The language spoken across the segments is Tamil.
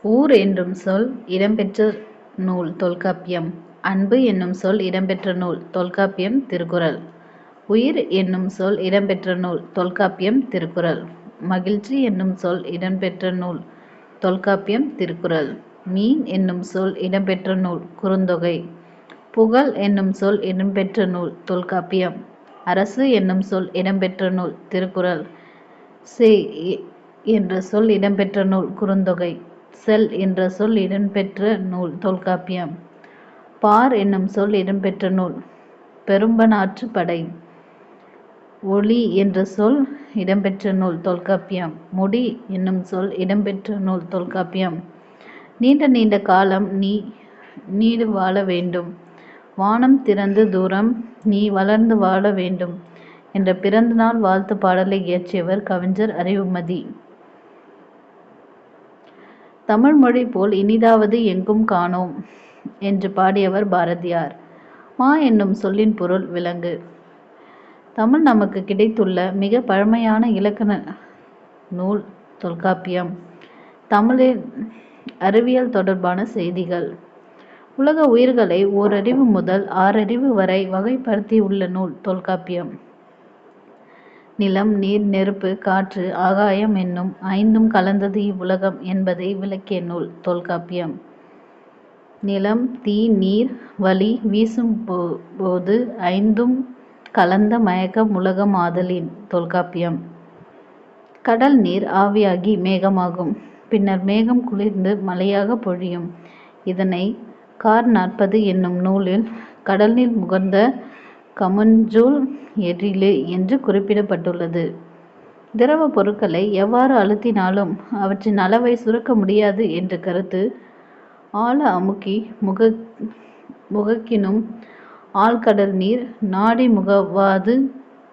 ஊர் என்னும் சொல் இடம்பெற்ற நூல் தொல்காப்பியம். அன்பு என்னும் சொல் இடம்பெற்ற நூல் தொல்காப்பியம் திருக்குறள். உயிர் என்னும் சொல் இடம்பெற்ற நூல் தொல்காப்பியம் திருக்குறள். மகிழ்ச்சி என்னும் சொல் இடம்பெற்ற நூல் தொல்காப்பியம் திருக்குறள். மீன் என்னும் சொல் இடம்பெற்ற நூல் குறுந்தொகை. புகழ் என்னும் சொல் இடம்பெற்ற நூல் தொல்காப்பியம். அரசு என்னும் சொல் இடம்பெற்ற நூல் திருக்குறள். செய் என்ற சொல் இடம்பெற்ற நூல் குறுந்தொகை. செல் என்ற சொல் இடம்பெற்ற நூல் தொல்காப்பியம். பார் என்னும் சொல் இடம்பெற்ற நூல் பெரும்பனாற்றுப் படை. ஒளி என்ற சொல் இடம்பெற்ற நூல் தொல்காப்பியம். முடி என்னும் சொல் இடம்பெற்ற நூல் தொல்காப்பியம். நீண்ட நீண்ட காலம் நீ நீடு வாழ வேண்டும். வானம் திறந்து தூரம் நீ வளர்ந்து வாழ வேண்டும் என்ற பிறந்தநாள் வாழ்த்து பாடலை இயற்றியவர் கவிஞர் அறிவுமதி. தமிழ் மொழி போல் இனிதாவது எங்கும் காணோம் என்று பாடியவர் பாரதியார். மா என்னும் சொல்லின் பொருள் விலங்கு. தமிழ் நமக்கு கிடைத்துள்ள மிக பழமையான இலக்கண நூல் தொல்காப்பியம். தமிழில் அறிவியல் தொடர்பான செய்திகள். உலக உயிர்களை ஓரறிவு முதல் 6 அறிவு வரை வகைப்படுத்தியுள்ள நூல் தொல்காப்பியம். நிலம், நீர், நெருப்பு, காற்று, ஆகாயம் என்னும் 5ம் கலந்தது இவ்வுலகம் என்பதை விளக்கிய நூல் தொல்காப்பியம். நிலம், தீ, நீர், வளி வீசும் போது 5ம் கலந்த மயக்கம் உலகம் ஆதலின் தொல்காப்பியம். கடல் நீர் ஆவியாகி மேகமாகும். பின்னர் மேகம் குளிர்ந்து மழையாக பொழியும். இதனை கார் 40 என்னும் நூலில் கடல்நீர் முகர்ந்த கமஞ்சூல் எழிலு என்று குறிப்பிடப்பட்டுள்ளது. திரவ பொருட்களை எவ்வாறு அழுத்தினாலும் அவற்றின் அளவை சுரக்க முடியாது என்ற கருத்து ஆழ அமுக்கி முகக்கினும் ஆழ்கடல் நீர் நாடி முகவாது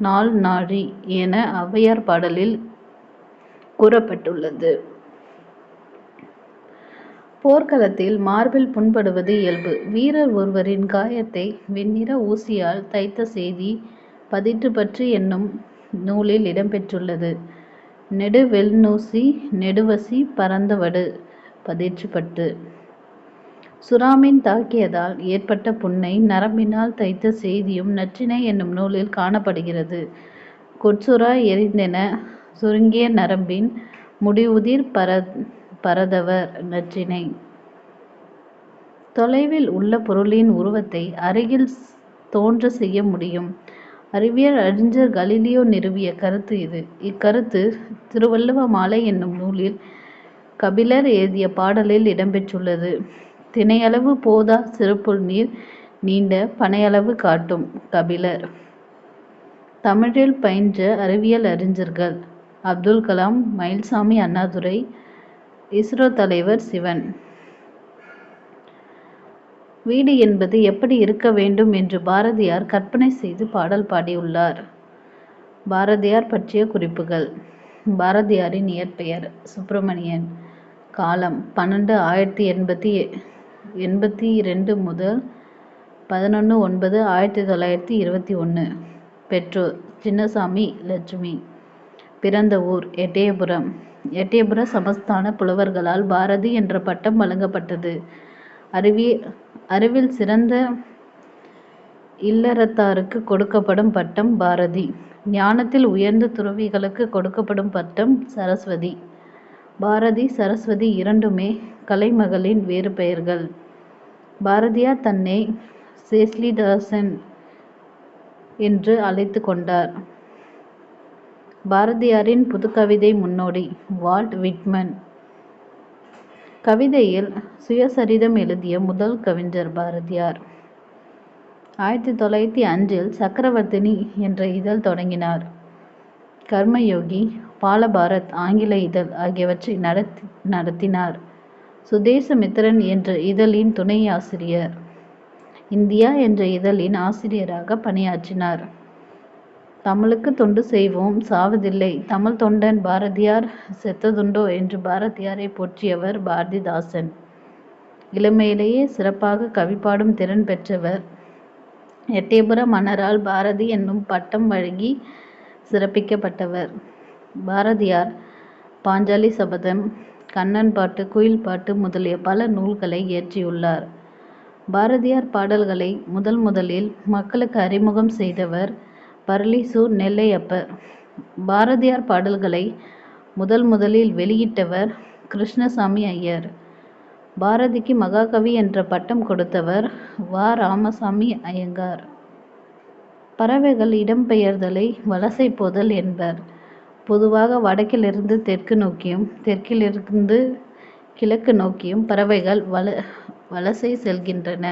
நாள் நாழி என ஔவையார் பாடலில் கூறப்பட்டுள்ளது. போர்க்களத்தில் மார்பில் புண்படுவது இயல்பு. வீரர் ஒருவரின் காயத்தை வெண்ணிற ஊசியால் தைத்த செய்தி பதிற்றுப்பற்று என்னும் நூலில் இடம்பெற்றுள்ளது. நெடு வெல்நூசி நெடுவசி பரந்தவடு பதிற்றுப்பற்று. சுறாமீன் தாக்கியதால் ஏற்பட்ட புண்ணை நரம்பினால் தைத்த செய்தியும் நற்றிணை என்னும் நூலில் காணப்படுகிறது. கொட்சுறா எரிந்தென சுருங்கிய நரம்பின் முடிவுதிர் பரதவர் நற்றிணை. தொலைவில் உள்ள பொருளின் உருவத்தை அருகில் தோன்ற செய்ய முடியும். அறிவியல் அறிஞர் கலீலியோ நிறுவிய கருத்து இது. இக்கருத்து திருவள்ளுவ மாலை என்னும் நூலில் கபிலர் எழுதிய பாடலில் இடம்பெற்றுள்ளது. தினையளவு போதா சிறுபுல் நீர் நீண்ட பனையளவு காட்டும் கபிலர். தமிழில் பயின்ற அறிவியல் அறிஞர்கள் அப்துல் கலாம், மயில்சாமி அண்ணாதுரை, இஸ்ரோ தலைவர் சிவன். வீடு என்பது எப்படி இருக்க வேண்டும் என்று பாரதியார் கற்பனை செய்து பாடல் பாடியுள்ளார். பாரதியார் பற்றிய குறிப்புகள். பாரதியாரின் இயற்பெயர் சுப்பிரமணியன். காலம் 12/10/82 முதல் 11/9/1921. பெற்றோர் சின்னசாமி, லட்சுமி. பிறந்த ஊர் எட்டயபுரம். எட்டயபுர சமஸ்தான புலவர்களால் பாரதி என்ற பட்டம் வழங்கப்பட்டது. அறிவில் சிறந்த இல்லறத்தாருக்கு கொடுக்கப்படும் பட்டம் பாரதி. ஞானத்தில் உயர்ந்த துறவிகளுக்கு கொடுக்கப்படும் பட்டம் சரஸ்வதி. பாரதி, சரஸ்வதி இரண்டுமே கலைமகளின் வேறு பெயர்கள். பாரதியார் தன்னை சேஸ்லிதாசன் என்று அழைத்து கொண்டார். பாரதியாரின் புதுக்கவிதை முன்னோடி வால்ட் விட்மன். கவிதையில் சுயசரிதம் எழுதிய முதல் கவிஞர் பாரதியார். 1905 சக்கரவர்த்தினி என்ற இதழ் தொடங்கினார். கர்மயோகி, பாலபாரத் ஆங்கில இதழ் ஆகியவற்றை நடத்தினார். சுதேசமித்திரன் என்ற இதழின் துணை ஆசிரியர். இந்தியா என்ற இதழின் ஆசிரியராக பணியாற்றினார். தமிழுக்கு தொண்டு செய்வோம், சாவதில்லை தமிழ் தொண்டன் பாரதியார் செத்ததுண்டோ என்று பாரதியாரை போற்றியவர் பாரதிதாசன். இளமையிலேயே சிறப்பாக கவி பாடும் திறன் பெற்றவர். எட்டயபுர மன்னரால் பாரதி என்னும் பட்டம் வழங்கி சிறப்பிக்கப்பட்டவர். பாரதியார் பாஞ்சாலி சபதம், கண்ணன் பாட்டு, குயில் பாட்டு முதலிய பல நூல்களை இயற்றியுள்ளார். பாரதியார் பாடல்களை முதலில் மக்களுக்கு அறிமுகம் செய்தவர் பரளிசு நெல்லையப்பர். பாரதியார் பாடல்களை முதலில் வெளியிட்டவர் கிருஷ்ணசாமி ஐயர். பாரதிக்கு மகாகவி என்ற பட்டம் கொடுத்தவர் வ. ராமசாமி ஐயங்கார். பறவைகள் இடம்பெயர்தலை வலசை போதல் என்பர். பொதுவாக வடக்கிலிருந்து தெற்கு நோக்கியும் தெற்கிலிருந்து கிழக்கு நோக்கியும் பறவைகள் வலசை செல்கின்றன.